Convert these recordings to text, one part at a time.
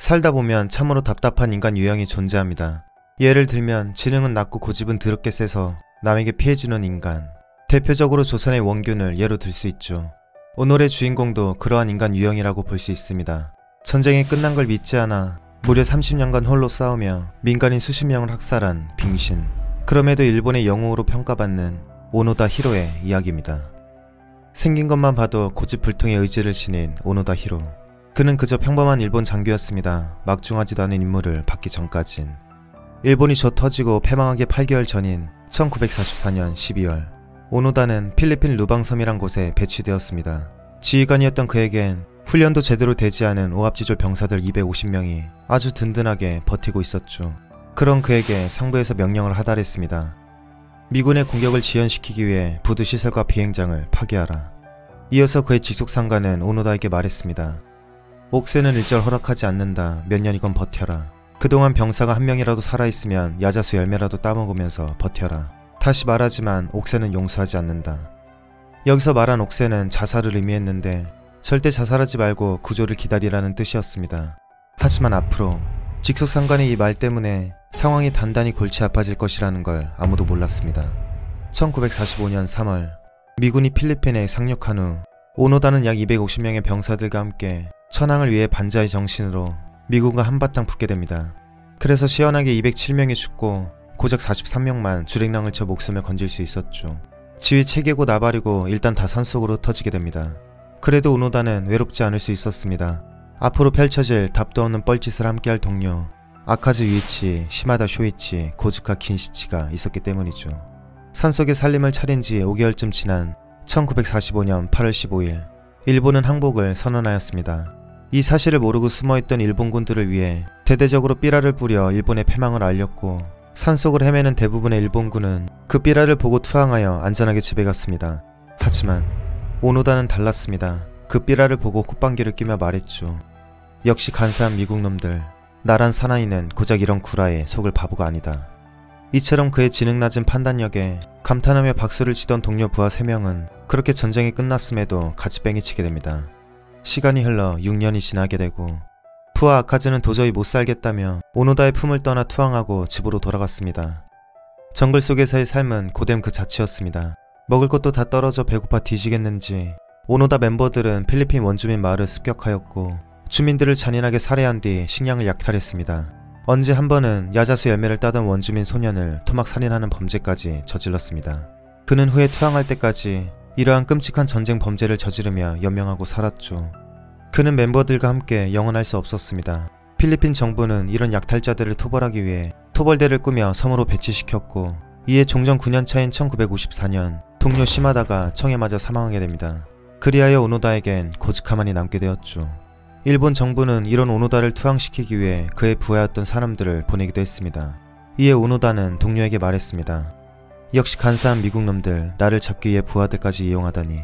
살다 보면 참으로 답답한 인간 유형이 존재합니다. 예를 들면 지능은 낮고 고집은 더럽게 세서 남에게 피해주는 인간. 대표적으로 조선의 원균을 예로 들 수 있죠. 오늘의 주인공도 그러한 인간 유형이라고 볼 수 있습니다. 전쟁이 끝난 걸 믿지 않아 무려 30년간 홀로 싸우며 민간인 수십 명을 학살한 빙신. 그럼에도 일본의 영웅으로 평가받는 오노다 히로의 이야기입니다. 생긴 것만 봐도 고집불통의 의지를 지닌 오노다 히로. 그는 그저 평범한 일본 장교였습니다. 막중하지도 않은 임무를 받기 전까진. 일본이 져터지고 패망하기 8개월 전인 1944년 12월 오노다는 필리핀 루방섬이란 곳에 배치되었습니다. 지휘관이었던 그에겐 훈련도 제대로 되지 않은 오합지졸 병사들 250명이 아주 든든하게 버티고 있었죠. 그런 그에게 상부에서 명령을 하달했습니다. 미군의 공격을 지연시키기 위해 부두시설과 비행장을 파괴하라. 이어서 그의 직속상관은 오노다에게 말했습니다. 옥새는 일절 허락하지 않는다. 몇 년이건 버텨라. 그동안 병사가 한 명이라도 살아있으면 야자수 열매라도 따먹으면서 버텨라. 다시 말하지만 옥새는 용서하지 않는다. 여기서 말한 옥새는 자살을 의미했는데 절대 자살하지 말고 구조를 기다리라는 뜻이었습니다. 하지만 앞으로 직속상관의 이 말 때문에 상황이 단단히 골치 아파질 것이라는 걸 아무도 몰랐습니다. 1945년 3월 미군이 필리핀에 상륙한 후 오노다는 약 250명의 병사들과 함께 천황을 위해 반자의 정신으로 미군과 한바탕 붙게 됩니다. 그래서 시원하게 207명이 죽고 고작 43명만 주랭랑을 쳐 목숨을 건질 수 있었죠. 지휘 체계고 나발이고 일단 다 산속으로 흩어지게 됩니다. 그래도 오노다는 외롭지 않을 수 있었습니다. 앞으로 펼쳐질 답도 없는 뻘짓을 함께할 동료 아카즈 유이치, 시마다 쇼이치, 고즈카 긴시치가 있었기 때문이죠. 산속에 살림을 차린 지 5개월쯤 지난 1945년 8월 15일 일본은 항복을 선언하였습니다. 이 사실을 모르고 숨어있던 일본군들을 위해 대대적으로 삐라를 뿌려 일본의 패망을 알렸고 산속을 헤매는 대부분의 일본군은 그 삐라를 보고 투항하여 안전하게 집에 갔습니다. 하지만 오노다는 달랐습니다. 그 삐라를 보고 콧방귀를 끼며 말했죠. 역시 간사한 미국놈들. 나란 사나이는 고작 이런 구라에 속을 바보가 아니다. 이처럼 그의 지능 낮은 판단력에 감탄하며 박수를 치던 동료 부하 3명은 그렇게 전쟁이 끝났음에도 같이 뺑이치게 됩니다. 시간이 흘러 6년이 지나게 되고 부하 아카즈는 도저히 못 살겠다며 오노다의 품을 떠나 투항하고 집으로 돌아갔습니다. 정글 속에서의 삶은 고됨 그 자체였습니다. 먹을 것도 다 떨어져 배고파 뒤지겠는지 오노다 멤버들은 필리핀 원주민 마을을 습격하였고 주민들을 잔인하게 살해한 뒤 식량을 약탈했습니다. 언제 한 번은 야자수 열매를 따던 원주민 소년을 토막 살인하는 범죄까지 저질렀습니다. 그는 후에 투항할 때까지 이러한 끔찍한 전쟁 범죄를 저지르며 연명하고 살았죠. 그는 멤버들과 함께 영원할 수 없었습니다. 필리핀 정부는 이런 약탈자들을 토벌하기 위해 토벌대를 꾸며 섬으로 배치시켰고 이에 종전 9년차인 1954년 동료 시마다가 총에 맞아 사망하게 됩니다. 그리하여 오노다에겐 고즈카만이 남게 되었죠. 일본 정부는 이런 오노다를 투항시키기 위해 그의 부하였던 사람들을 보내기도 했습니다. 이에 오노다는 동료에게 말했습니다. 역시 간사한 미국놈들, 나를 잡기 위해 부하들까지 이용하다니.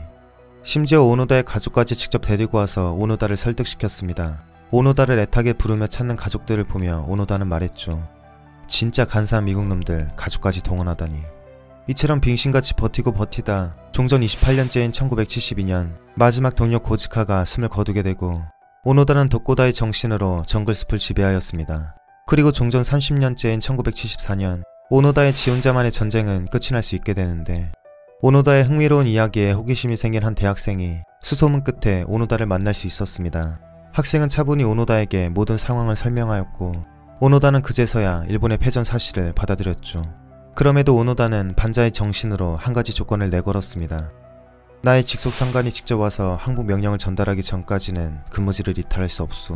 심지어 오노다의 가족까지 직접 데리고 와서 오노다를 설득시켰습니다. 오노다를 애타게 부르며 찾는 가족들을 보며 오노다는 말했죠. 진짜 간사한 미국놈들, 가족까지 동원하다니. 이처럼 빙신같이 버티고 버티다 종전 28년째인 1972년 마지막 동료 고즈카가 숨을 거두게 되고 오노다는 독고다의 정신으로 정글숲을 지배하였습니다. 그리고 종전 30년째인 1974년 오노다의 지 혼자만의 전쟁은 끝이 날 수 있게 되는데 오노다의 흥미로운 이야기에 호기심이 생긴 한 대학생이 수소문 끝에 오노다를 만날 수 있었습니다. 학생은 차분히 오노다에게 모든 상황을 설명하였고 오노다는 그제서야 일본의 패전 사실을 받아들였죠. 그럼에도 오노다는 반자의 정신으로 한 가지 조건을 내걸었습니다. 나의 직속상관이 직접 와서 항복 명령을 전달하기 전까지는 근무지를 이탈할 수 없소.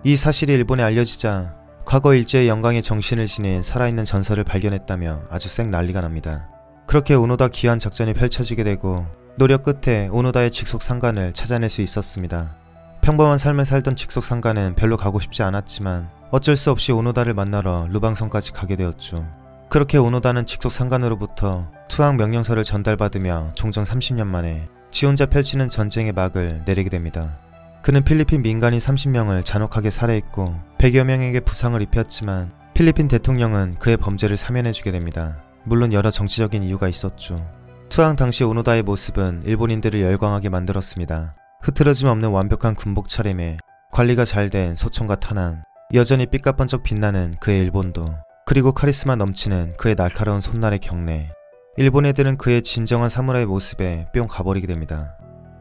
이 사실이 일본에 알려지자 과거 일제의 영광의 정신을 지닌 살아있는 전설을 발견했다며 아주 쌩 난리가 납니다. 그렇게 오노다 기한 작전이 펼쳐지게 되고 노력 끝에 오노다의 직속상관을 찾아낼 수 있었습니다. 평범한 삶을 살던 직속상관은 별로 가고 싶지 않았지만 어쩔 수 없이 오노다를 만나러 루방성까지 가게 되었죠. 그렇게 오노다는 직속상관으로부터 투항 명령서를 전달받으며 종전 30년 만에 지 혼자 펼치는 전쟁의 막을 내리게 됩니다. 그는 필리핀 민간인 30명을 잔혹하게 살해했고 100여 명에게 부상을 입혔지만 필리핀 대통령은 그의 범죄를 사면해주게 됩니다. 물론 여러 정치적인 이유가 있었죠. 투항 당시 오노다의 모습은 일본인들을 열광하게 만들었습니다. 흐트러짐 없는 완벽한 군복 차림에 관리가 잘 된 소총과 탄환, 여전히 삐까번쩍 빛나는 그의 일본도, 그리고 카리스마 넘치는 그의 날카로운 손날의 경례. 일본 애들은 그의 진정한 사무라이 모습에 뿅 가버리게 됩니다.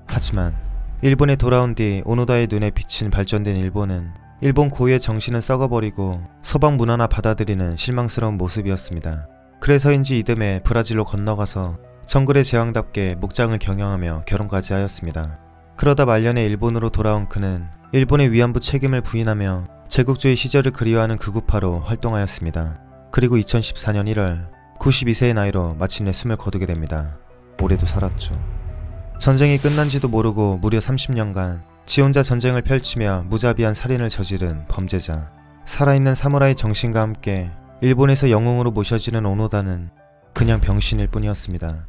하지만 일본에 돌아온 뒤 오노다의 눈에 비친 발전된 일본은 일본 고유의 정신은 썩어버리고 서방 문화나 받아들이는 실망스러운 모습이었습니다. 그래서인지 이듬해 브라질로 건너가서 정글의 제왕답게 목장을 경영하며 결혼까지 하였습니다. 그러다 말년에 일본으로 돌아온 그는 일본의 위안부 책임을 부인하며 제국주의 시절을 그리워하는 극우파로 활동하였습니다. 그리고 2014년 1월 92세의 나이로 마침내 숨을 거두게 됩니다. 오래도 살았죠. 전쟁이 끝난지도 모르고 무려 30년간 지 혼자 전쟁을 펼치며 무자비한 살인을 저지른 범죄자. 살아있는 사무라이 정신과 함께 일본에서 영웅으로 모셔지는 오노다는 그냥 병신일 뿐이었습니다.